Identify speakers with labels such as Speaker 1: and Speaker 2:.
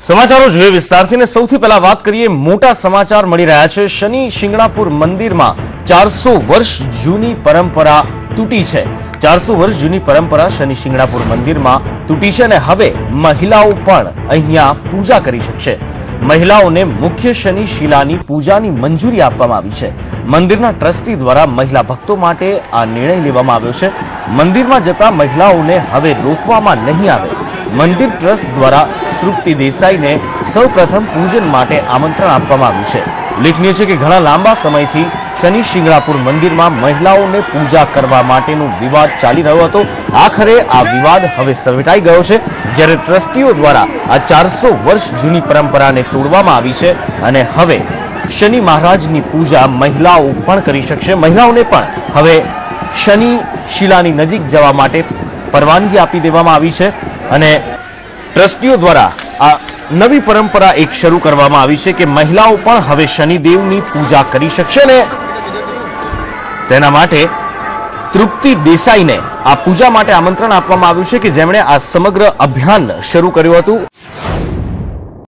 Speaker 1: સમાચારો જોઈએ વિસ્તારથી ને સૌથી પહેલા વાત કરીએ મોટા સમાચાર મળી રહ્યા છે। શનિ શિંગણાપુર મંદિરમાં 400 વર્ષ જૂની પરંપરા તૂટી છે। 400 વર્ષ જૂની પરંપરા શનિ શિંગણાપુર મંદિરમાં તૂટી છે અને હવે મહિલાઓ પણ અહીંયા પૂજા કરી શકશે। મહિલાઓને મુખ્ય શનિ શિલાની પૂજાની મંજૂરી આપવામાં આવી છે। મંદિરના ટ્રસ્ટી દ્વારા મહિલા ભક્તો માટે આ નિર્ણય લેવામાં આવ્યો છે। મંદિરમાં જતા મહિલાઓને હવે રોકવામાં નહીં આવે। મંદિર ટ્રસ્ટ દ્વારા તૃપ્તિ દેસાઈને સૌપ્રથમ પૂજન માટે આમંત્રણ આપવામાં આવ્યું છે। ઉલ્લેખનીય છે કે ઘણા લાંબા સમયથી શનિ શિંગણાપુર મંદિરમાં મહિલાઓને પૂજા કરવા માટેનો વિવાદ ચાલી રહ્યો હતો। આખરે આ વિવાદ હવે સમેટાઈ ગયો છે, જ્યારે ટ્રસ્ટીઓ દ્વારા આ 400 વર્ષ જૂની પરંપરાને તોડવામાં આવી છે અને હવે શનિ મહારાજની પૂજા મહિલાઓ પણ કરી શકશે। મહિલાઓને પણ હવે શનિ શિલાની નજીક જવા માટે પરવાનગી આપી દેવામાં આવી છે અને ટ્રસ્ટીઓ દ્વારા આ નવી પરંપરા એક શરૂ કરવામાં આવી છે કે મહિલાઓ પણ હવે શનિદેવની પૂજા કરી શકશે ને તેના માટે તૃપ્તિ દેસાઈને આ પૂજા માટે આમંત્રણ આપવામાં આવ્યું છે કે જેમણે આ સમગ્ર અભિયાન શરૂ કર્યું હતું।